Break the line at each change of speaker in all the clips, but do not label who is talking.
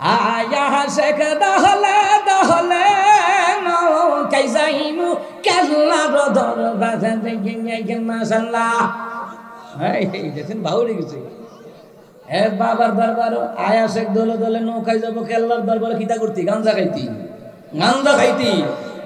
Ayah sekadahla dahla no kaisaimu kalla rodor bazan begin masallah hey দেখেন বাউল গেছে এর বাবার দরবারে আয়া শেখ দলে দলে নৌকায় যাব কেল্লার দরবারে কিতা করতি গাঞ্জা খাইতি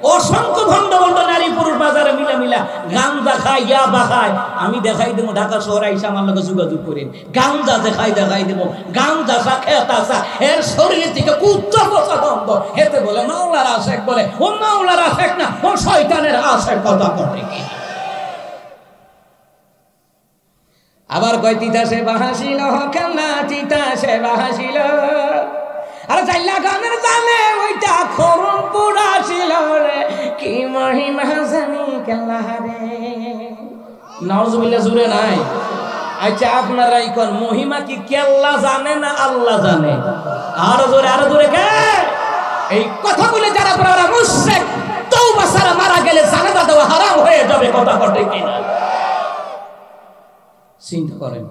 অসংখ্য ভণ্ড ভণ্ড নারী পুরুষ বাজারে মিলা গাঞ্জা খায় ইয়াবা খায় আমি দেখাই দেবো ঢাকা শহরে আইসা আমার লগে যোগাযোগ করেন গাঞ্জা দেখাই দেবো গাঞ্জা খেতা এর শরীর থেকে কুত্তা বসা দ্বন্দ্ব হেতে বলে মাওলার আশেক বলে ও মাওলার আশেক না ও শয়তানের আশেক কথা করে কি আবার কয় তিতাসে বাহাসিল হকানা তিতাসে বাহাসিল আর চাইলা গানের জানে ওইটা খরম পুরা ছিল রে কি মহিমা জানি কেল্লা রে নাউজুবিল্লাহ জুরে নাই আচ্ছা আপনারা কোন মহিমা কি কেল্লা জানে না আল্লাহ জানে আরো জোরে কে এই কথা বলে যারা পড়া মুশরিক তওবা ছাড়া মারা গেলে জানাজা দেওয়া হারাম হয়ে যাবে কথা বলতে কিনা চিন্তা করেন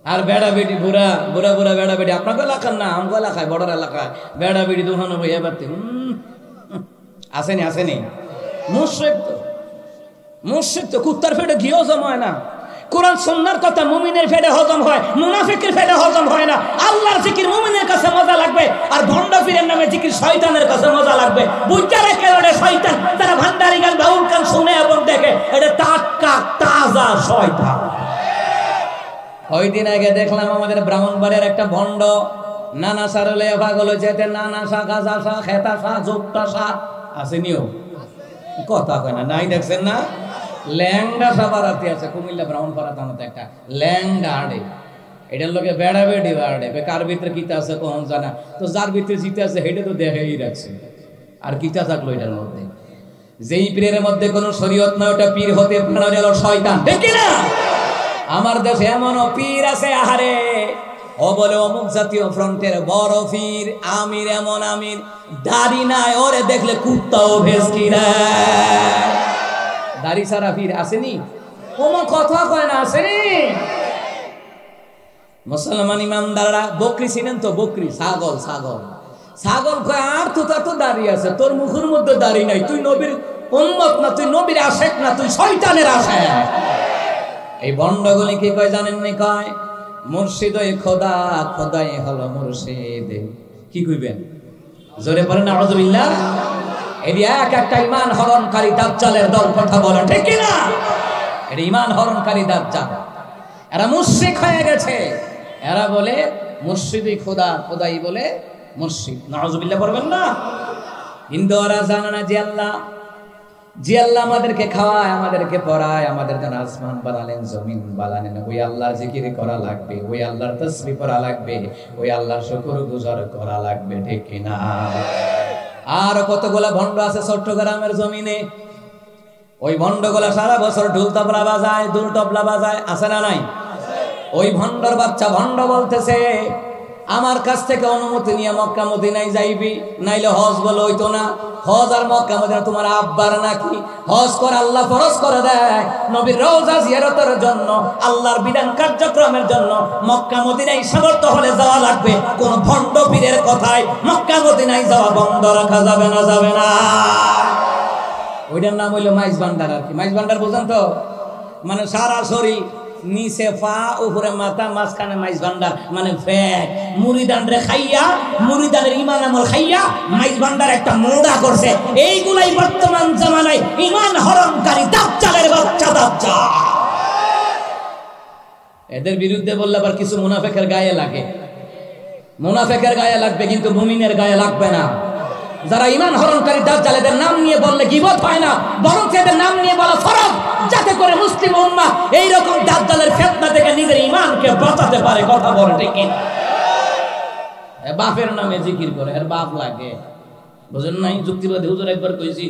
আর বেড়া বেটি বুড়া বেড়া বেটি আপনাকে এলাকার না আমগো এলাকায় বড় এলাকায় বেড়া বেটি দোকানো হইয়া পারতে আসেনি মুশরিক তো কুত্তার পেটে ঘিও জমায় না কোরআন সুন্নাহর কথা মুমিনের পেটে হজম হয় মুনাফিকের পেটে হজম হয় না আল্লাহর জিকির মুমিনের কাছে মজা লাগবে আর ভণ্ড পীরের নামে জিকির শয়তানের কাছে মজা লাগবে বুঝতে রেখে ওটা শয়তান তারা ভান্ডারি গান বাউল গান শুনে এবং দেখে এটা টাটকা তাজা শয়তান ওই দিন আগে দেখলাম আমাদের ব্রাহ্মণবাড়িয়ার একটা ভণ্ড নানা সারলে পাগল যেতে নানা সা গাজা সা খেতা সা যোগটা সা আসেনিও কথা কয় না নাই দেখছেন না ল্যাংডা সাবারাতে আছে কুমিল্লা ব্রাহ্মণপাড়া থানাতে একটা ল্যাংডা আড়ে এটার লোকে বেড়া বেড়ি আড়ে কার ভিতরে কিতা আছে কখন জানা তো যার ভিতরে জিতে আছে হেঁটে তো দেখেই রাখছে আর কিতা থাকলো এটার মধ্যে যেই পীরের মধ্যে কোনো শরীয়ত নয় ওটা পীর হতে পারে না শয়তান ঠিক না আমার দেশে এমন পীর আছে আহারে ও বলে অমুক জাতীয় ফ্রন্টের বড় পীর আমির এমন আমির দাড়ি নাই ওরে দেখলে কুত্তাও ভেসকি না দাড়ি সারা পীর আসেনি ওমা কথা কয় না আসেনি মুসলমান ইমানদাররা বকরি ছিলেন তো বকরি ছাগল কয় আর তো দাড়ি আছে তোর মুখের মধ্যে দাড়ি নাই তুই নবীর উম্মত না তুই নবীর আশেক না তুই শয়তানের আশেক এই ভণ্ডগুলি কি কয় জানেন নি কয় মুর্শিদ খোদা খোদাই হলো মুর্শিদ কি কইবেন জোরে পড়েন আউযুবিল্লাহ এই একটা ইমান হরণকারী দাজ্জালের দল কথা বলে ঠিক কি না এই ইমান হরণকারী দাজ্জাল এরা মুশরিক হয়ে গেছে এরা বলে মুর্শিদই খোদা খোদাই বলে মুর্শিদ নাউযুবিল্লাহ পড়বেন না হিন্দুরা জানে না যে আল্লাহ আমাদেরকে খাওয়ায় আমাদেরকে পড়ায় আমাদের জন্য আসমান বানালেন জমিন বানালেন ওই আল্লাহর জিকির করা লাগবে ওই আল্লাহর তাসবিহ পড়া লাগবে ওই আল্লাহর শুকর গুজার করা লাগবে ঠিক কিনা আর কতগুলা ভণ্ড আছে চট্টগ্রামের জমিনে ওই ভণ্ডগুলা সারা বছর ঢোল তবলা বাজায় আছে না নাই ওই ভণ্ডর বাচ্চা ভণ্ড বলতেছে আমার কাছ থেকে অনুমতি নিয়ে মক্কা মদিনায় যাইবি নাইলে হজ বলে হইতো না হজ আর মক্কা মদিনা তোমার আব্বার নাকি হজ করে আল্লাহ ফরজ করে দেয় নবীর রওজা জিয়ারতের জন্য আল্লাহর বিধান কার্যক্রমের জন্য মক্কা মদিনায় সামর্থ্য হলে যাওয়া লাগবে কোন ভণ্ড পীরের কথায় মক্কা মদিনায় যাওয়া বন্ধ রাখা যাবে না ওইটার নাম হইলো মাইজ ভান্ডার আর কি মাইজ ভান্ডার বুঝেন তো মানে সারা শরীর নিচে পা উপরে মাথা মাঝখানে মাইজ ভান্ডার মানে ফ্যাট মুরিদান রে খাইয়া মুরিদানের ইমান আমল খাইয়া মাইজ ভান্ডার একটা মোড়া করছে এইগুলাই বর্তমান জামানায় ইমান হরণকারী দাজ্জালের বাচ্চা দাজ্জাল এদের বিরুদ্ধে বললে আবার কিছু মুনাফিকের গায়ে লাগবে কিন্তু মুমিনের গায়ে লাগবে না যারা ইমান হরণকারী দাজ্জাল এদের নাম নিয়ে বললে গীবত হয় না বরং এদের নাম নিয়ে বলা ফরজ যাতে করে মুসলিম উম্মাহ এই রকম দাজ্জালের ফিতনা থেকে নিজের ঈমানকে বাঁচাতে পারে কথা বলে ঠিক না বাপের নামে জিকির করে এর বাপ লাগে বুঝেন নাই যুক্তিবাদী হুজুর একবার কইছি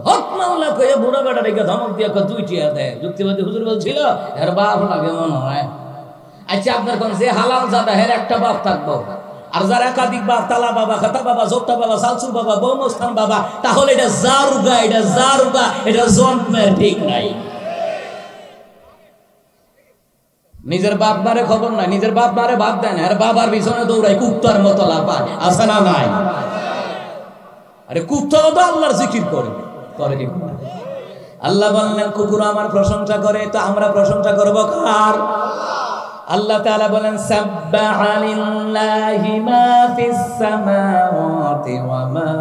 হক মাওলা কয়ে বুড়া বেটা রেখে ধমক দিয়ে দুইটিয়া দেয় যুক্তিবাদী হুজুর বলছিল এর বাপ লাগে মনে হয় আচ্ছা আপনার কোন যে হালাল জাদা এর একটা বাপ থাকবো আর যারা একাধিক বাপ তালা বাবা খাতা বাবা জোক্তা বাবা সালসুর বাবা বৌমস্থান বাবা তাহলে এটা জারুগা এটা জন্মের ঠিক নাই নিজের বাপ মারে খবর নাই, নিজের বাপ মারে বাদ দেন, আর বাবার পিছনে দৌড়াই কুত্তার মতো লাফায়, আছে না নাই? আরে কুত্তাও তো আল্লাহর জিকির করবে, করে কি? আল্লাহ বললেন কুকুর আমার প্রশংসা করে, তো আমরা প্রশংসা করব কার? আল্লাহ তাআলা বলেন সাব্বাহা লিল্লাহি মা ফিস সামাওয়াতি ওয়া মা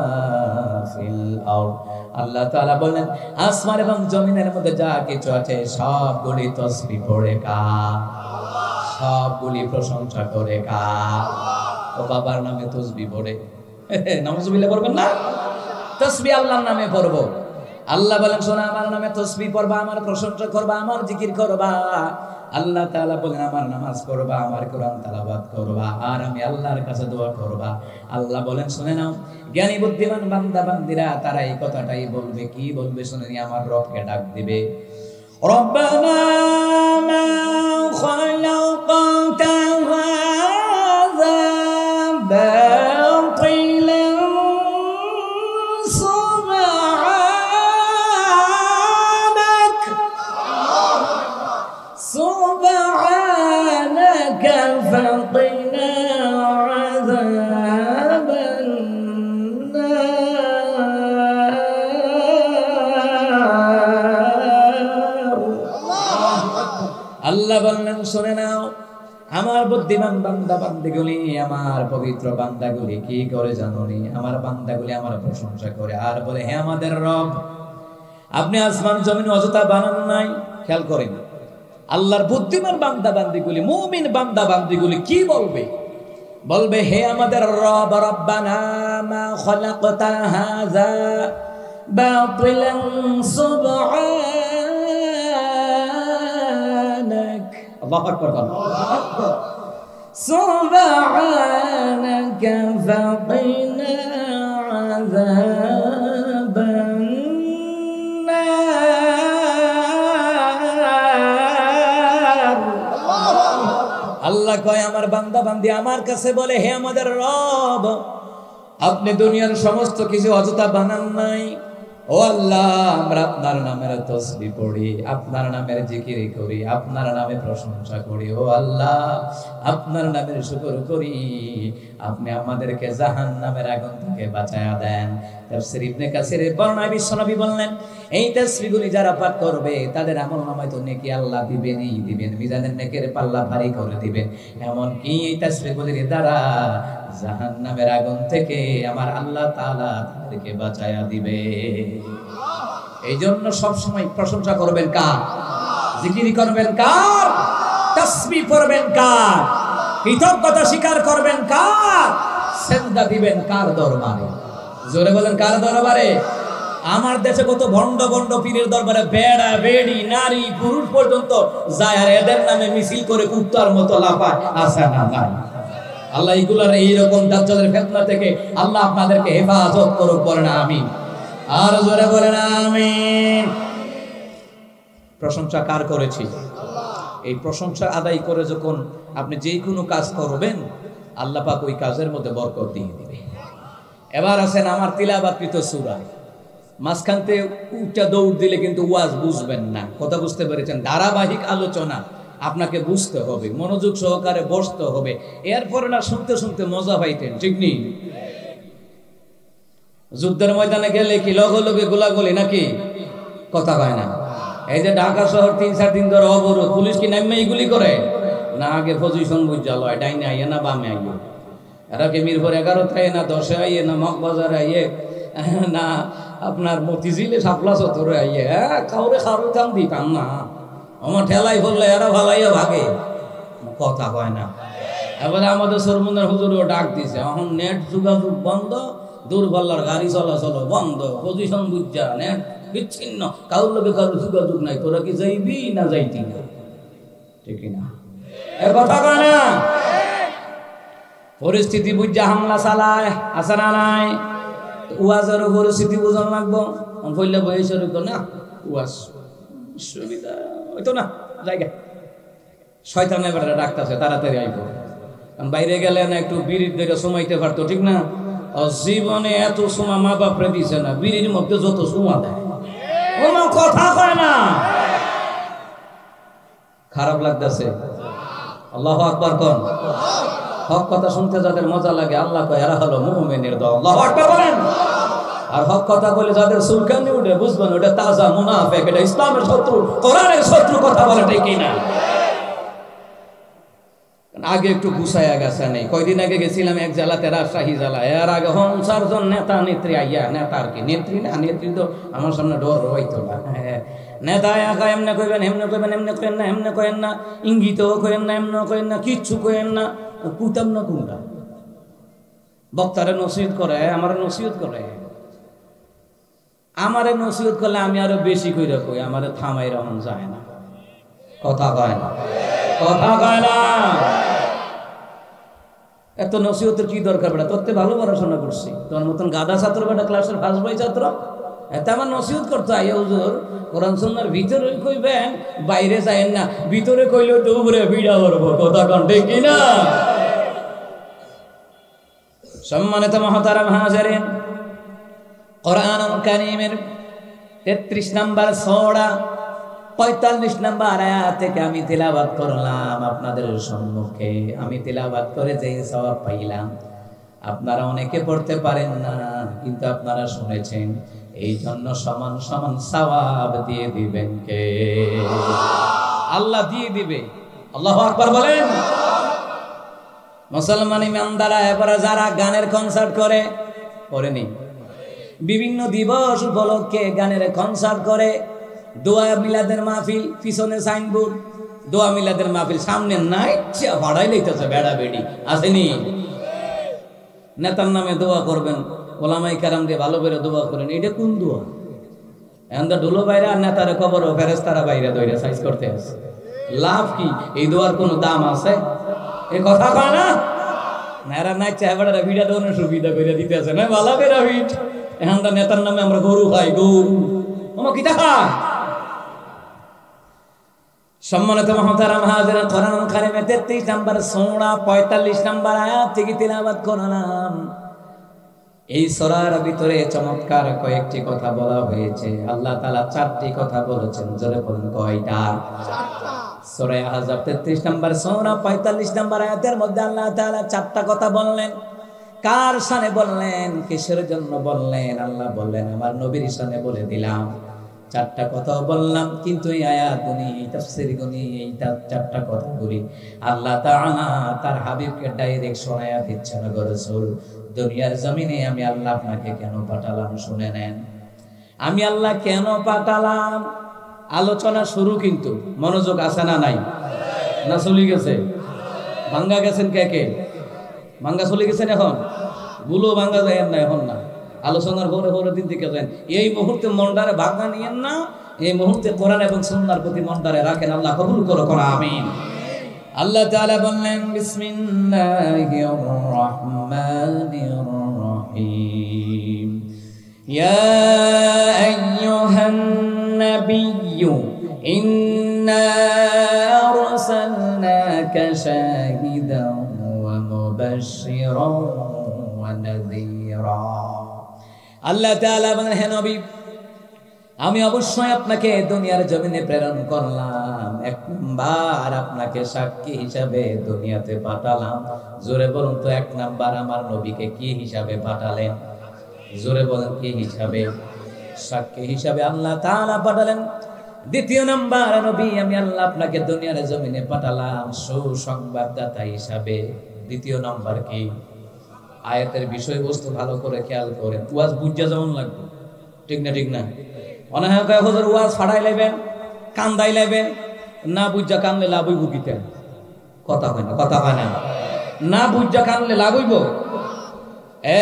ফিল আরদ। আল্লাহ তাআলা বলেন আসমান এবং জমিনের মধ্যে যা কিছু আছে সবগুলি তাসবিহ পড়ে কার? সবগুলি প্রশংসা করে কার? ও বাবার নামে তাসবিহ পড়ে, নাউজুবিল্লাহ করবেন না? তাসবিহ আল্লাহর নামে পড়ব। আল্লাহ বলেন শোনা, আমার নামে তাসবিহ পড়বা, আমার প্রশংসা করবা, আমার জিকির করবা। আল্লাহ তাআলা বলেন আমার নামাজ পড়বা, আমার কোরআন তেলাওয়াত করবা, আর আমি আল্লাহর কাছে দোয়া করবা। আল্লাহ বলেন শুনে নাও, জ্ঞানী বুদ্ধিমান বান্দা বান্দিরা তারা এই কথাটাই বলবে। কি বলবে শুনে নি? আমার রবকে ডাক দিবে, রব্বানা মা খালাকতা হাযা বাতিলান সুবহানাকা ফাকিনা আযাবান নার। আল্লাহ বললেন শুনে নাও, আমার বুদ্ধিমান বান্দা বান্দিগুলি, আমার পবিত্র বান্দাগুলি কি করে জানোনি? আমার বান্দাগুলি আমার প্রশংসা করে আর বলে হে আমাদের রব, আপনি আসমান জমিন অযথা বানান নাই। খেয়াল করেন আল্লাহর বুদ্ধিমান বান্দা বান্দিগুলি, মুমিন বান্দা বান্দিগুলি কি বলবে? বলবে হে আমাদের রব, রব্বানা মা খালাকতা হাযা বাতিলান সুবহানাক। আল্লাহু আকবার, আল্লাহু আকবার। সুবহানাকা ফাকিনা আযাবান নার। আল্লাহ কয় আমার বান্দা বান্দি আমার কাছে বলে হে আমাদের রব, আপনি দুনিয়ার সমস্ত কিছু অযথা বানান নাই। ও আল্লাহ, আমরা আপনার নামের তাসবিহ পড়ি, আপনার নামের জিকির করি, আপনার নামে প্রশংসা করি। ও আল্লাহ, আপনার নামের শুকর করি, আপনি আমাদেরকে জাহান্নামের আগুন থেকে বাঁচায়া দেন। তাফসীর ইবনে কাসিরের বর্ণনায় বিশ্বনবী বললেন এই তাসবিহগুলি যারা পাঠ করবে তাদের আমলনামায় তো নেকি আল্লাহ দিবেনই দিবেন, মিজানের নেকের পাল্লা ভারী করে দিবেন। এমন কি এই তাসবিহগুলির দ্বারা জাহান্নামের আগুন থেকে আমার আল্লাহ তাআলা তাদেরকে বাঁচায়া দিবে। এই জন্য সবসময় প্রশংসা করবেন কার? জিকির করবেন কার? তাসবিহ পড়বেন কার? কৃতজ্ঞতা স্বীকার করবেন কার? সেজদা দিবেন কার দরবারে? জোরে বলেন কার দরবারে? আমার দেশে কত ভণ্ড ভণ্ড পীরের দরবারে বেড়া বেড়ি নারী পুরুষ পর্যন্ত যায়, আর এদের নামে মিছিল করে কুত্তার মতো লাফায়, আছে না নাই? আল্লাহ এগুলার এইরকম দাজ্জালের ফিতনা থেকে আল্লাহ আপনাদেরকে হেফাজত করুক, বলেন আমিন। আর জোরে বলেন আমিন। প্রশংসা কার করেছি? এই প্রশংসা আদায় করে যখন আপনি যে কোনো কাজ করবেন আল্লাহ পাক ওই কাজের মধ্যে বরকত দিয়ে দিবে। এবার আছেন আমার তিলাওয়াতকৃত সূরা, মাঝখানতে উল্টা দৌড় দিলে কিন্তু ওয়াজ বুঝবেন না। কথা বুঝতে পেরেছেন? ধারাবাহিক আলোচনা আপনাকে বুঝতে হবে, মনোযোগ সহকারে বসতে হবে, এরপরে না শুনতে শুনতে মজা পাইতেন, ঠিক নেই? যুদ্ধের ময়দানে গেলে কি লগে লগে গোলাগুলি নাকি? কথা কয় না। এই যে ঢাকা শহর ৩-৪ দিন ধরে অবরোধ, পুলিশ কি নামে গুলি করে না? আগে পজিশন বুঝা লয়, ডাইনে আইয়ে না বামে আইয়ে, এরা কি মিরপুর 11 আইয়ে না 10 আইয়ে না মগবাজারে আইয়ে না আপনার মতিঝিলে শাপলা চত্বরে আইয়ে, কাউরে খারু কাম দিতাম না। আমার ঠেলাই বললে এরা ভালাইয়া ভাগে, কথা কয় না। এবারে আমাদের সরমুন্দার হুজুরও ডাক দিছে, এখন নেট যোগাযোগ বন্ধ, দূরপাল্লার গাড়ি চলাচল বন্ধ, পজিশন বুঝা নেট বিচ্ছিন্ন, কারোর লোকে কারোর যোগাযোগ নাই, তোরা কি যাইবি না যাইতি না? ঠিক না? এ কথা কয় না? পরিস্থিতি বুঝা হামলা চালায়, আছে না নাই? ওয়াজের পরিস্থিতি বুঝান লাগবো, বললে বয়স না ওয়াজ সুবিধা হইতো না, জায়গা শয়তানের বেটা ডাকতেছে তাড়াতাড়ি আইব, কারণ বাইরে গেলে না একটু বিড়ির দিকে সময়তে পারতো, ঠিক না? জীবনে এত সময় মা বাপরে দিছে না, বিড়ির মধ্যে যত সময় দেয়, কোনো কথা কয় না। খারাপ লাগতেছে? আল্লাহু আকবার কোন। হক কথা শুনতে যাদের মজা লাগে আল্লাহ কয় এরা হলো মুমিনের দল। আল্লাহু আকবার বলেন। আর হক কথা বলে যাদের চুলকানি উঠে বুঝবেন ওটা তাজা মুনাফিক, এটা ইসলামের শত্রু, কোরআনের শত্রু কথা বলে ঠিক কিনা। আগে একটু গুছাইয়া গেছে নেই। কয়দিন আগে গেছিলাম এক জেলাতে, রাজশাহী জেলা। এর আগে ৫ জন নেতা নেত্রী আইয়া, নেতা আর কি, নেত্রী না, নেত্রী তো আমার সামনে ডর হইতো না। নেতা একা এমনে কইবেন, এমনে কইবেন, এমনে কইেন না, এমনে কইেন না, ইঙ্গিত কইেন না, এমনে কইেন না, কিচ্ছু কইেন না। কুতাম না কোনটা বক্তারে নসিহত করে, আমার নসিহত করে, আমারে নসিহত করলে আমি আরো বেশি কইরা কই, আমারে থামাই রহন যায় না, কথা কয় না, কথা কয় না। এত নসিহতের কি দরকার বেটা, তোর ভালো পড়াশোনা করছি, তোর মতন গাধা ছাত্র বেটা, ক্লাসের ফার্স্ট বয় ছাত্র, এত আমার নসিহত করতে হয়। হুজুর কোরআন সুন্নাহর ভিতরে কইবেন, বাইরে যায়েন না, ভিতরে কইলেও তো উপরে ভিড়া করবো, কথা কন ঠিক কিনা। সম্মানিত মুহতারাম হাজিরিন, কোরআনুল কারীমের ৩৩ নম্বর সূরা ৪৫ নম্বর আয়াত থেকে আমি তিলাওয়াত করলাম আপনাদের সম্মুখে। আমি তিলাওয়াত করে যে সওয়াব পাইলাম, আপনারা অনেকে পড়তে পারেন না, কিন্তু আপনারা শুনেছেন, এই জন্য সমান সমান সওয়াব দিয়ে দিবেন কে? আল্লাহ দিয়ে দিবে। আল্লাহু আকবার বলেন। মুসলমান ইমানদাররা এবারে যারা গানের কনসার্ট করে, করেনি, বিভিন্ন দিবস উপলক্ষে গানের কনসার্ট করে, দোয়া মিলাদের মাহফিল, পিছনে সাইনবোর্ড, দোয়া মিলাদের মাহফিল, সামনে নাই ভাড়াই লইতেছে বেড়া বেড়ি, আসেনি? নেতার নামে দোয়া করবেন, ওলামায়ে কেরাম দিয়ে ভালো করে দোয়া করেন, এটা কোন দোয়া? এখন তো ঢুলো বাইরে আর নেতারে কবর ও ফেরেশতারা বাইরে দইরে সাইজ করতে আছে, লাভ কি? এই দোয়ার কোনো দাম আছে? এই কথা কয় না। এরা নাই চাইবাড়া ভিড়া দেওয়ার সুবিধা করে দিতে আছে না, ভালো করে ভিড়। এখন তো নেতার নামে আমরা গরু খাই, গরু আমার কিতা খায়। সম্মানিত মুহতারাম হাজিরিন, কোরআনুল কারীমের ৩৩ নম্বর সূরা ৪৫ নম্বর আয়াত থেকে তিলাওয়াত করলাম। এই সূরার ভিতরে চমৎকার কয়েকটি কথা বলা হয়েছে। আল্লাহ তাআলা ৪টি কথা বলেছেন, জোরে বলেন কয়টা? ৪টা। সূরা আহজাব ৩৩ নম্বর সূরা ৪৫ নম্বর আয়াতের মধ্যে আল্লাহ তাআলা 4টা কথা বললেন। কার শানে বললেন, কিসের জন্য বললেন? আল্লাহ বললেন আমার নবীর শানে বলে দিলাম। 4টা কথা বললাম, কিন্তু এই আয়াতগুলি, এই তাফসীরগুলি, এই 4টা কথাগুলি আল্লাহ তাআলা তার হাবিবকে ডাইরেক্ট শোনায়া দিচ্ছেন। গো রাসূল, দুনিয়ার জমিনে আমি আল্লাহ আপনাকে কেন পাঠালাম শুনে নেন। আমি আল্লাহ কেন পাঠালাম? আলোচনা শুরু, কিন্তু মনোযোগ আছে না নাই? না চলে গেছে? ভাঙ্গা গেছেন কে কে? ভাঙ্গা চলে গেছেন এখন? গুলো ভাঙ্গা যায় না এখন না, আলোচনার পরে পরে দিন থেকে যান। এই মুহূর্তে মনটারে ভাঙ্গা নিয়েন না, এই মুহূর্তে কোরআন এবং সুন্নাহর প্রতি মনটারে রাখেন। আল্লাহ কবুল করো, আমিন। আল্লাহ তাআলা বললেন, বিসমিল্লাহির রহমানির রহিম, ইয়া আইয়ুহান নাবিয়্যু ইন্না আরসালনাকা শাহিদান ওয়া মুবাশশিরান ওয়া নাযীরা। আল্লাহ তাআলা বলেন, হে নবী, আমি অবশ্যই আপনাকে দুনিয়ার জমিনে প্রেরণ করলাম, 1 নাম্বার আপনাকে সাক্ষী হিসাবে দুনিয়াতে পাঠালাম। জোরে বলুন তো, 1 নাম্বার আমার নবীকে কি হিসাবে পাঠালেন? জোরে বলেন, কি হিসাবে? সাক্ষী হিসাবে আল্লাহ তাআলা পাঠালেন। 2 নাম্বার, নবী আমি আল্লাহ আপনাকে দুনিয়ার জমিনে পাঠালাম সুসংবাদদাতা হিসাবে। 2 নাম্বার কি? আয়াতের বিষয়বস্তু ভালো করে খেয়াল করেন, ওয়াজ বুঝা যেমন লাগবে, ঠিক না? ঠিক না? অনেক হুজুর ওয়াজ ফাড়াই লাইবেন, কান্দাই লাইবেন, না বুঝা কানলে লাভ হইব কিতে? কথা হয় না, কথা হয় না। না বুঝা কানলে লাভ হইব?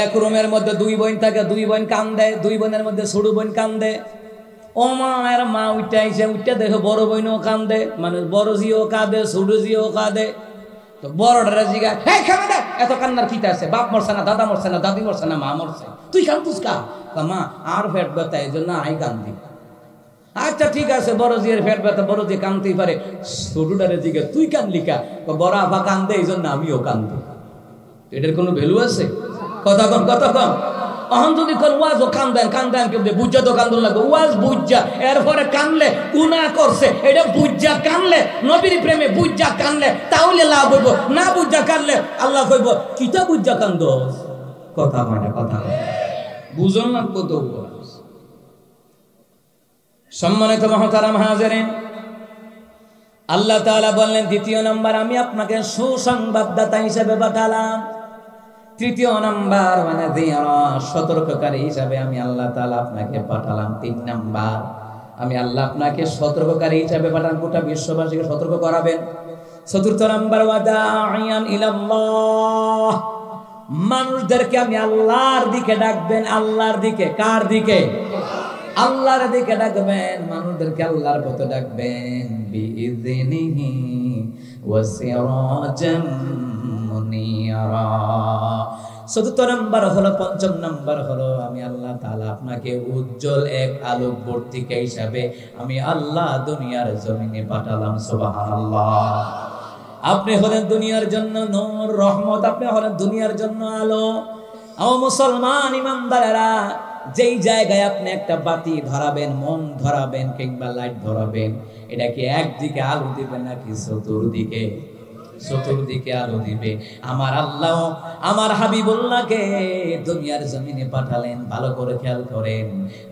এক রুমের মধ্যে 2 বোন থাকে, 2 বোন কান্দে, 2 বোনের মধ্যে ছোট বোন কান্দে। ও মা এর মা উঠে আইসে, উঠে দেখে বড় বোনও কান্দে, মানে বড় জিও কাঁদে, ছোট জিও কাঁদে। তো বড়টা জিগা, হে খাবে না, এত কান্নার কিতা আছে? বাপ মরছে না, দাদা মরছে না, দাদি মরছে না, মা মরছে, তুই কান্দুস কা? মা আর পেট ব্যথা, এই জন্য আই কান্দি। আচ্ছা ঠিক আছে, বড় জিয়ের পেট ব্যথা, বড় যে কান্দতেই পারে। ছোটটারে জিগা, তুই কান্দলি কা? বড় আফা কান্দে, এই জন্য আমিও কান্দি। এটার কোনো ভ্যালু আছে? কথা কম, কথা কম। অহন যদি কোন ওয়াজ ও কান্দেন কেমনে বুঝা তো কান্দন লাগবে ওয়াজ বুঝা এরপরে কানলে গুনাহ করছে এটা বুঝা কানলে নবীর প্রেমে বুঝা কানলে তাহলে লাভ হইব না বুঝা কানলে আল্লাহ কইব কিটা বুঝা কান্দস কথা মানে কথা বুঝন না কত ওয়াজ। সম্মানিত মুহতারাম হাজিরিন, আল্লাহ তাআলা বললেন দ্বিতীয় নাম্বার আমি আপনাকে সুসংবাদদাতা হিসেবে পাঠালাম। তৃতীয় নাম্বার মানে সতর্ককারী হিসাবে আমি আল্লাহ তাআলা আপনাকে পাঠালাম। তিন নাম্বার আমি আল্লাহ আপনাকে সতর্ককারী হিসাবে পাঠালাম, গোটা বিশ্ববাসীকে সতর্ক করাবেন। চতুর্থ নাম্বার ওয়াদাইয়ান ইলাল্লাহ, মানুষদেরকে আমি আল্লাহর দিকে ডাকবেন। আল্লাহর দিকে, কার দিকে? আল্লাহর দিকে ডাকবেন, মানুষদেরকে আল্লাহর পথে ডাকবেন। বিইযনিহি ওয়া সিরাজাম মুনিরা। চতুর্থ নাম্বার হলো, পঞ্চম নাম্বার হলো আমি আল্লাহ তাআলা আপনাকে উজ্জ্বল এক আলোকবর্তিকা হিসাবে আমি আল্লাহ দুনিয়ার জমিনে পাঠালাম। সুবহানাল্লাহ। আপনি হলেন দুনিয়ার জন্য নূর, রহমত, আপনি হলেন দুনিয়ার জন্য আলো। ও মুসলমান ইমানদারেরা, যেই জায়গায় আপনি একটা বাতি ধরাবেন, মোম ধরাবেন কিংবা লাইট ধরাবেন, এটা কি একদিকে আলো দিবে নাকি চতুর্দিকে? চতুর্দিকে আলো দিবে। আমার আল্লাহ আমার হাবিবুল্লাহকে দুনিয়ার জমিনে পাঠালেন, ভালো করে খেয়াল করেন।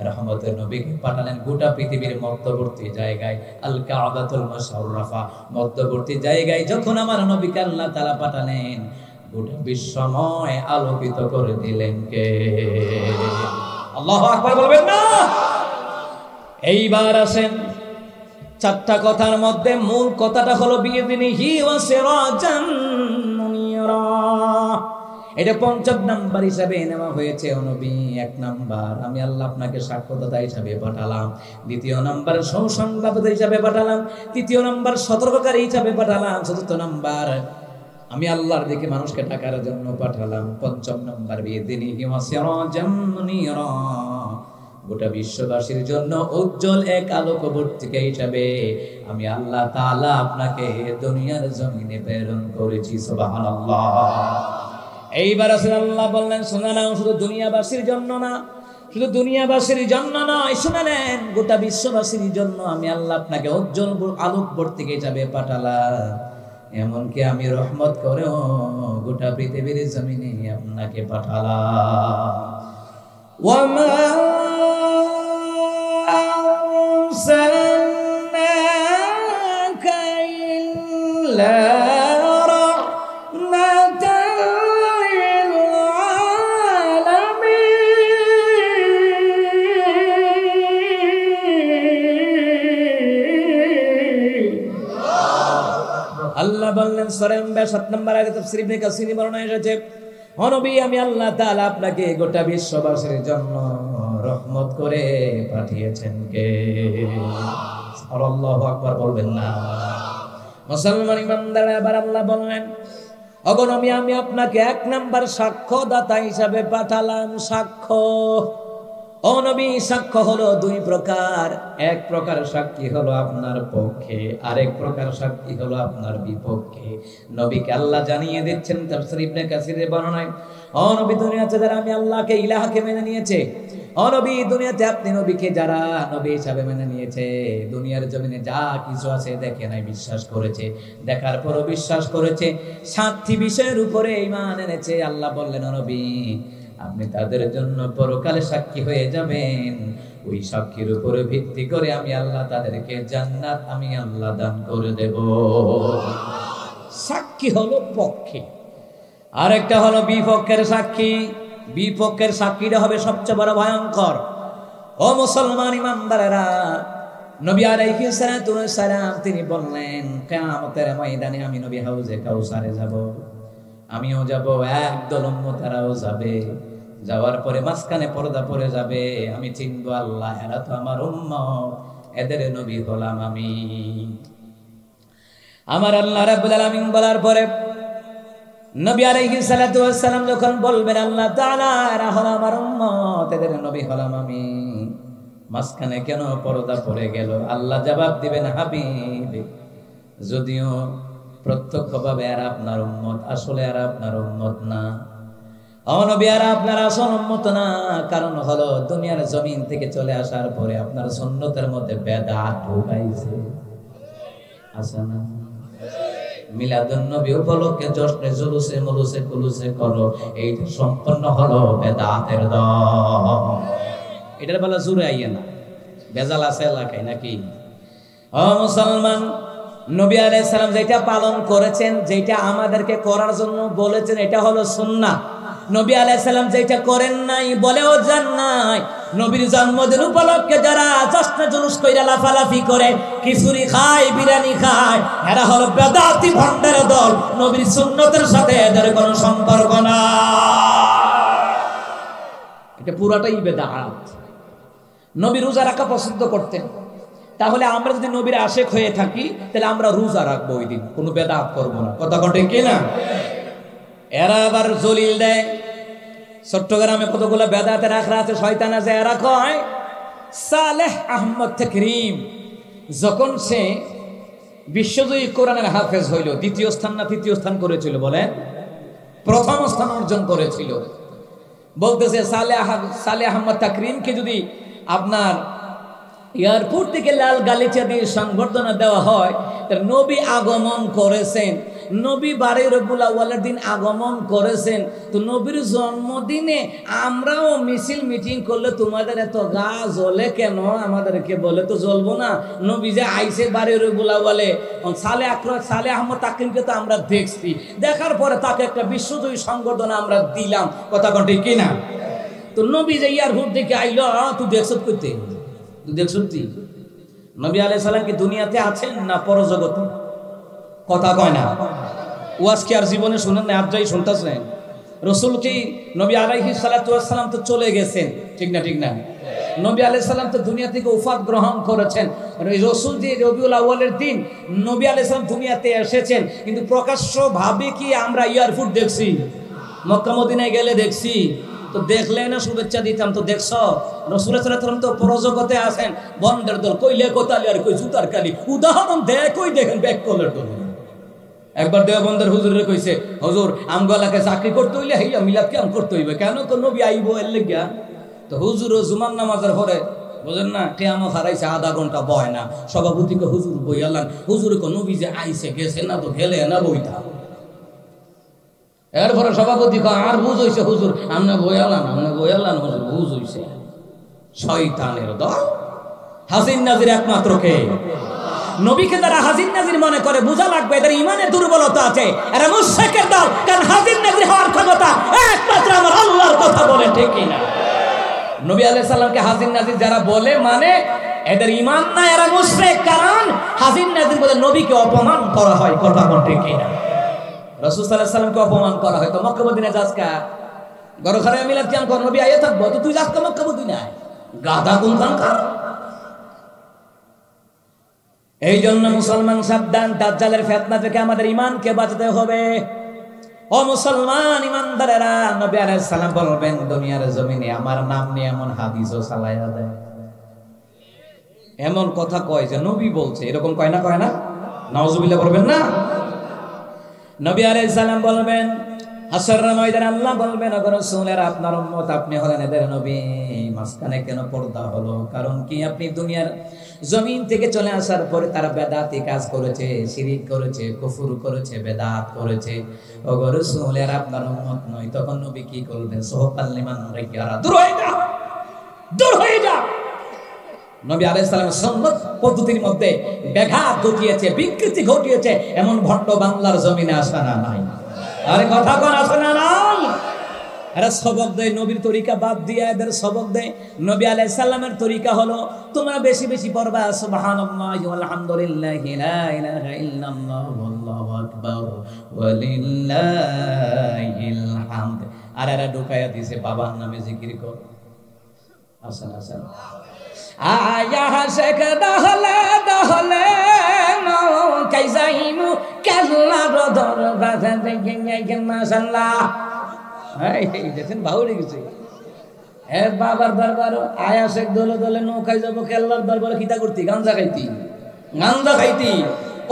রহমতের নবীকে পাঠালেন গোটা পৃথিবীর মধ্যবর্তী জায়গায়, আল কাবাতুল মুশাররাফা, মধ্যবর্তী জায়গায় যখন আমার নবীকে আল্লাহ তাআলা পাঠালেন, গোটা বিশ্বময় আলোকিত করে দিলেন কে? আল্লাহু আকবার বলবেন না? এইবার আসেন, চারটা কথার মধ্যে মূল কথাটা হলো বিইযনিহি ওয়া সিরাজাম মুনিরা। এটা পঞ্চম নাম্বার হিসাবে নেওয়া হয়েছে। ও নবী, এক নাম্বার আমি আল্লাহ আপনাকে সাক্ষ্যদাতা হিসাবে পাঠালাম। দ্বিতীয় নাম্বার সুসংবাদদাতা হিসাবে পাঠালাম। তৃতীয় নাম্বার সতর্ককারী হিসাবে পাঠালাম। চতুর্থ নাম্বার আমি আল্লাহর দিকে মানুষকে ডাকার জন্য পাঠালাম। পঞ্চম নাম্বার বিইযনিহি ওয়া সিরাজাম মুনিরা, গোটা বিশ্ববাসীর জন্য উজ্জ্বল এক আলোকবর্তিকা হিসাবে আমি আল্লাহ তাআলা আপনাকে দুনিয়ার জমিনে প্রেরণ করেছি। সুবহানাল্লাহ। এইবার আল্লাহ বললেন শুনে নাও, শুধু দুনিয়াবাসীর জন্য না, শুধু দুনিয়াবাসীর জন্য নয়, শুনে নেন, গোটা বিশ্ববাসীর জন্য আমি আল্লাহ আপনাকে উজ্জ্বল আলোকবর্তিকা হিসাবে পাঠালাম। এমনকি আমি রহমত করেও গোটা পৃথিবীর জমিনে আপনাকে পাঠালাম। ওয়ামা আরসালনাকা ইল্লা রাহমাতাল লিল আলামিন। আল্লাহ বললেন সূরা আম্বিয়া 7 নম্বর আয়াতে তাফসীর ইবনে কাসির বর্ণনা এসেছে, ও নবী আমি আল্লাহ তাআলা আপনাকে গোটা বিশ্ববাসীর জন্য রহমত করে পাঠিয়েছেন কে? আল্লাহু আকবার বলবেন না? মুসলমান ইমানদাররা, এবার আল্লাহ বললেন, ওগো নবী আমি আপনাকে এক নাম্বার সাক্ষ্যদাতা হিসাবে পাঠালাম। সাক্ষ্য, ও নবী, সাক্ষ্য হলো দুই প্রকার। এক প্রকার সাক্ষী হলো আপনার পক্ষে, আরেক প্রকার সাক্ষী হলো আপনার বিপক্ষে। নবীকে আল্লাহ জানিয়ে দিচ্ছেন তাফসীর ইবনে কাসিরের বর্ণনায়, ও নবী দুনিয়াতে যারা আমি আল্লাহকে ইলাহকে মেনে নিয়েছে, ও নবী দুনিয়াতে আপনি নবীকে যারা নবী হিসাবে মেনে নিয়েছে, দুনিয়ার জমিনে যা কিছু আছে দেখে নাই, বিশ্বাস করেছে, দেখার পরও বিশ্বাস করেছে, 7টি বিষয়ের উপরে ঈমান এনেছে, আল্লাহ বললেন, ও নবী আপনি তাদের জন্য পরকালে সাক্ষী হয়ে যাবেন। ওই সাক্ষীর উপরে ভিত্তি করে আমি আল্লাহ তাদেরকে জান্নাত আমি আল্লাহ দান করে দেব। সাক্ষী হলো পক্ষে, আরেকটা হলো বিপক্ষের সাক্ষী। বিপক্ষের সাক্ষীটা হবে সবচেয়ে বড় ভয়ঙ্কর। ও মুসলমান ইমানদারেরা, নবী আলাইহিস সালাতু ওয়াস সালাম তিনি বললেন, কিয়ামতের ময়দানে আমি নবী হাউজে কাউসারে যাব, আমিও যাব, একদল উম্মতেরাও যাবে। যাওয়ার পরে মাঝখানে পর্দা পড়ে যাবে, আমি চিনবো আল্লাহ এরা তো আমার উম্মত, এদের নবী হলাম আমি। আমার আল্লাহ রাব্বুল আলামিন বলার পরে নবী আলাইহিস সালাতু ওয়াস সালাম যখন বলবেন আল্লাহ তাআলা এরা হলো আমার উম্মত, এদের নবী হলাম আমি, মাঝখানে কেন পর্দা পড়ে গেল? আল্লাহ জবাব দিবেন, হাবিব যদিও প্রত্যক্ষভাবে এরা আপনার উম্মত, আসলে এরা আপনার উম্মত না। নবীরা আপনারা সম্মত না, কারণ হলো দুনিয়ার জমিন থেকে চলে আসার পরে আপনার সুন্নতের মধ্যে বেদাত ঢুকাইছে। আছে না? মিলাদুন নবী উপলক্ষে জশ্নে জুলুসে মুলুসে কুলুসে করো, এইটা সম্পন্ন হলো বেদাতের দল। এটার বলা জুড়ে আইয়ে না, বেজাল আছে এলাকায় নাকি? ও মুসলমান, নবী আলাইহিস সালাম যেটা পালন করেছেন, যেটা আমাদেরকে করার জন্য বলেছেন, এটা হলো সুন্নাহ। নবী আলাইহিস সালাম যেটা করেন নাই, বলেও যান নাই, নবীর জন্মদিন উপলক্ষে যারা জশ্নে জুলুস কইরা লাফালাফি করে, খিচুড়ি খায়, বিরিয়ানি খায়, এরা হলো বেদাতি ভণ্ডের দল। নবীর সুন্নতের সাথে এদের কোনো সম্পর্ক না, এটা পুরাটাই বেদাত। নবী রোজা রাখা পছন্দ করতেন, তাহলে আমরা যদি নবীর আশেক হয়ে থাকি তাহলে আমরা রোজা রাখবো ওই দিন, কোনো বেদাত করবো না। কথা ঠিক কি না? এরা আবার জলিল দেয়, চট্টগ্রামে কতগুলো বেদাতের আখড়া আছে, শয়তান আছে। এরা কয় সালেহ আহমদ তাকরিম যখন সে বিশ্বজয়ী কোরআনের হাফেজ হইল, দ্বিতীয় স্থান না তৃতীয় স্থান করেছিল, বলেন প্রথম স্থান অর্জন করেছিল। বলতেছে সালেহ আহমদ তাকরিমকে যদি আপনার এয়ারপোর্ট থেকে লাল গালিচা দিয়ে সংবর্ধনা দেওয়া হয়, তার নবী আগমন করেছেন, নবী বারে রবিউল আউয়ালের দিন আগমন করেছেন, তো নবীর জন্মদিনে আমরাও মিছিল মিটিং করলে তোমাদের এত গা জ্বলে কেন? আমাদেরকে বলে তো জ্বলবো না। নবী যে আইসে বারে রবিউল আউয়ালে, সালেহ আহমদ তাকরিমকে তো আমরা দেখছি, দেখার পরে তাকে একটা বিশ্বজয়ী সংবর্ধনা আমরা দিলাম। কথা ঠিক কিনা? তো নবী যে এয়ারপোর্ট থেকে আইল, তুই দেখছ করতে, তুই দেখছ নবী আলাইহিস সালাম কি দুনিয়াতে আছেন না পরজগতে? কথা কয় না। ওয়াজ কি আর জীবনে শুনেন না? আপনি শুনতেছেন রসুল কি নবী আলাইহিস সালাতু ওয়াস সালাম তো চলে গেছেন, ঠিক না? ঠিক না? নবী আলাইহিস সালাম তো দুনিয়া থেকে ওফাত গ্রহণ করেছেন। রসুল যে রবিউল আউয়ালের দিন নবী আলাইহিস সালাম দুনিয়াতে এসেছেন, কিন্তু প্রকাশ্য ভাবে কি আমরা এয়ারপোর্ট দেখছি? মক্কা মদিনায় গেলে দেখছি, তো দেখলে না শুভেচ্ছা দিতাম। তো দেখছ রাসূল সাল্লাল্লাহু আলাইহি ওয়াসাল্লাম তো পরজগতে আছেন, বন্দের দল কইলে কোতালি আর কই জুতার কালি। উদাহরণ দেখই দেখেন ব্যাক কলের দল। একবার দেওবন্দের হুজুরে কইছে, হুজুর আমগলাকে চাকরি করতে হইলে হইয়া মিলাদ কিয়াম করতে হইবে, কেন? তো নবী আইব এর লাগিয়া। তো হুজুর জুমার নামাজের পরে বুঝেন না কিয়ামত হারাইছে, আধা ঘন্টা বয় না, সভাপতিকে হুজুর বইয়ালান, হুজুর কো নবী যে আইছে গেছে না, তো গেলে না বইতা। এরপরে সভাপতি আর বুঝ হইছে, হুজুর আমনে বইয়ালান হুজুর বুঝ হইছে। শয়তানের দল। হাজির নাজির একমাত্র কে? নবীকে যারা হাজির নাজির মনে করে, বোঝা লাগবে এদের ইমানের দুর্বলতা আছে, এরা মুশরিকের দল। কারণ হাজির নাজির হওয়ার ক্ষমতা একমাত্র আমার আল্লাহর কথা বলে, ঠিক কিনা? নবী আলাইহিস সালামকে হাজির নাজির যারা বলে, মানে এদের ঈমান নাই, এরা মুশরিক। কারণ হাজির নাজির বলে নবীকে অপমান করা হয়। কথা ঠিক কিনা? রাসূল সাল্লাল্লাহু আলাইহি ওয়াসাল্লামকে অপমান করা হয়, তো মক্কা মদিনায় যাস কা? ঘর ঘরে মিলাদ কিয়াম কর, নবী আইয়া থাকবো, তো তুই যাস কা মক্কা মদিনায়? গাধা কোনখানকার। এই জন্য মুসলমান সাবধান, দাজ্জালের ফিতনা থেকে আমাদের ঈমানকে বাঁচাতে হবে। ও মুসলমান ঈমানদারেরা, নবী আলাইহিস সালাম বলবেন দুনিয়ার জমিনে আমার নাম নিয়ে এমন হাদিসও চালায়া দেয়, এমন কথা কয় যে নবী বলছে, এরকম কয় না? নাউজুবিল্লাহ করবেন না? নবী আলাইহিস সালাম বলবেন হাসরের ময়দানে, আল্লাহ বলবেন ওগো রাসূলের আপনার উম্মত, আপনি হলেন এদের নবী, মাঝখানে কেন পর্দা হলো? কারণ কি আপনি দুনিয়ার জমিন থেকে চলে আসার পরে তারা বেদাতি কাজ করেছে, শিরিক করেছে, কুফর করেছে, বেদাত করেছে। ওগো রাসূলের আপনার উম্মত নয়। তখন নবী কি করবেন? সুহকাল লিমান রাইয়ারা, দূর হয়ে যা। নবী আলাইহিস সালামের সুন্নাত পদ্ধতির মধ্যে ব্যাঘাত ঘটিয়েছে, বিকৃতি ঘটিয়েছে, এমন ভণ্ড বাংলার জমিনে আসে না নাই? আরে কথা কোন আসে না নাই? এরা সবক দেয় নবীর তরিকা বাদ দিয়ে, এদের সবক দেয় নবী আলাইহিস সালামের তরিকা হলো তোমরা বেশি বেশি পড়বা সুবহানাল্লাহি ওয়াল হামদুলিল্লাহি লা ইলাহা ইল্লাল্লাহ ওয়াল্লাহু আকবার ওয়ালিল্লাহিল হামদ। আর এরা ঢুকায়া দিয়েছে বাবার নামে জিকির কর। আসেন আয়া শেখ দহলে দহলে নৌকাই যাইমু কেল্লার দরবারে দেখেন মাশাআল্লাহ। এই দেখেন বাউরে গেছে এ বাবার দরবার, আয়া শেখ দলে দলে নৌকায় যাবো কেল্লার দরবারে। খিতা করতি? গাঞ্জা খাইতি।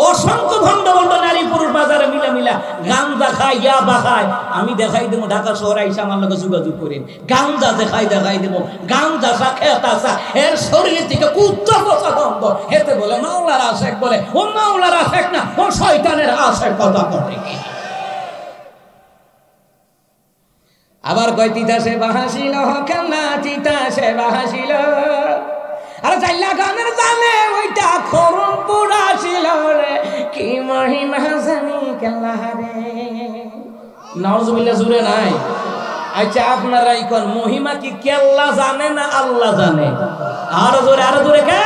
অসংখ্য ভণ্ড ভণ্ড নারী পুরুষ বাজারে মিলা গাঞ্জা খায়, ইয়াবা খায়। আমি দেখাই দেবো ঢাকা শহরে আইসা আমার লোক যোগাযোগ করেন, গাঞ্জা দেখাই দেবো, গাঞ্জা খা খেতাসা এর শরীর থেকে কুত্তা পচা গন্ধ। হেতে বলে মাওলার আশেক, বলে ও মাওলার আশেক না, ও শয়তানের আশেক। কথা বলে কি? আবার কয় তিতাসে বাহাসিল কান্না, তিতাসে বাহাসিল। আর চাইলা গানের জানে ওইটা খরম পুরা ছিল রে, কি মহিমা জানি কেল্লা রে। নাউজুবিল্লাহ জুড়ে নাই। আচ্ছা আপনারাই কোন মহিমা কি কেল্লা জানে না আল্লাহ জানে? আরো জোরে কে?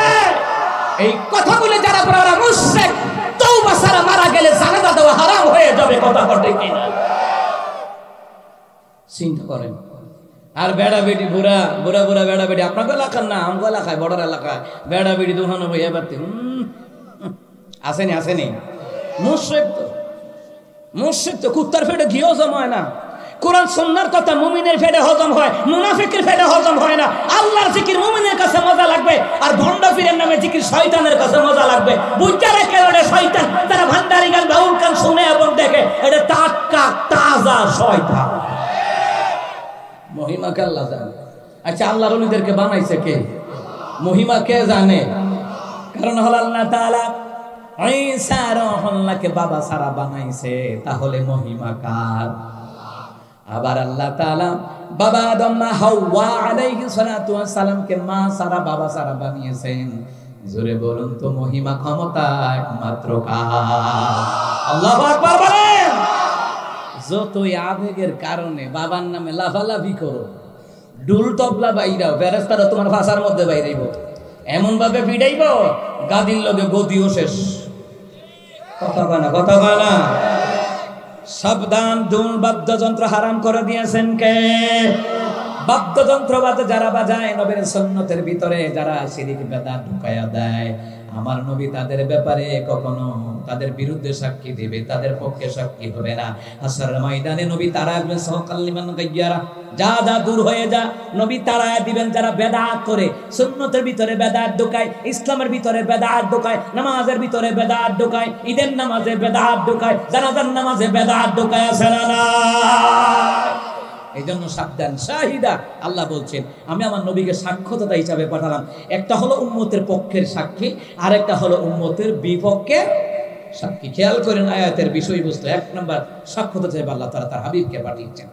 এই কথা বলে যারা পড়া মুশরিক, তওবা ছাড়া মারা গেলে জানাজা দেওয়া হারাম হয়ে যাবে। কথা বলে কিনা? চিন্তা করেন। আর বেড়া বেটি বুড়া বেড়া বেটি আপনাকে এলাকার না, আমগো এলাকায় বড় এলাকায় বেড়া বেটি দোকানো বইয়া পারতেন আসেনি। মুশরিক তো কুত্তার ফেটে ঘিও জমায় না। কোরআন সুন্নাহর কথা মুমিনের ফেটে হজম হয়, মুনাফিকের ফেটে হজম হয় না। আল্লাহর জিকির মুমিনের কাছে মজা লাগবে, আর ভণ্ড পীরের নামে জিকির শয়তানের কাছে মজা লাগবে। বুঝতে রেখে ওটা শয়তান, তারা ভান্ডারি গান বাউল গান শুনে এবং দেখে এটা টাটকা তাজা শয়তান। মহিমা কে আল্লাহ জানে। আচ্ছা আল্লাহর ওলিদেরকে বানাইছে কে? মহিমা কে জানে? কারণ হল আল্লাহ তাআলা ঈসা রুহুল্লাহকে বাবা সারা বানাইছে, তাহলে মহিমা কার? আবার আল্লাহ তাআলা বাবা আদম মা হাওয়া আলাইহিস সালাতু ওয়াস সালামকে মা সারা বাবা সারা বানিয়েছেন। জোরে বলুন তো মহিমা ক্ষমতা একমাত্র কার? আল্লাহু আকবার বলেন। যতই আবেগের কারণে বাবার নামে লাফালাফি করো, ডুল তবলা বাইরাও, ফেরেশতারা তোমার ভাষার মধ্যে বাইরাইব, এমন ভাবে পিড়াইব গাদির লগে গদিও শেষ। কথা কয় না। সাবধান, দুল বাদ্যযন্ত্র হারাম করে দিয়েছেন কে? বাদ্যযন্ত্র যারা বাজায় নবীর সুন্নতের ভিতরে, যারা শিরিক বেদাত ঢুকায়া দেয়, আমার নবী তাদের ব্যাপারে কখনো তাদের বিরুদ্ধে সাক্ষী দিবে, তাদের পক্ষে সাক্ষী হবে না। হাসরের ময়দানে নবী তারা সহকাল্লিমান গায়্যারা, যা দূর হয়ে যা, নবী তারায় দিবেন যারা বেদাত করে, সুন্নতের ভিতরে বেদাত ঢুকায়, ইসলামের ভিতরে বেদাত ঢুকায়, নামাজের ভিতরে বেদাত ঢুকায়, ঈদের নামাজে বেদাত ঢুকায়, জানাজার নামাজে বেদাত ঢুকায়। আছে না? এই জন্য সাবধান। শাহিদা, আল্লাহ বলছেন আমি আমার নবীকে সাক্ষ্যদাতা হিসাবে পাঠালাম। একটা হলো উম্মতের পক্ষের সাক্ষী, আর একটা হলো উম্মতের বিপক্ষের সাক্ষী। খেয়াল করেন আয়াতের বিষয়বস্তু। 1 নম্বর সাক্ষ্যদাতা হিসেবে আল্লাহ তাআলা তার হাবিবকে পাঠিয়েছেন।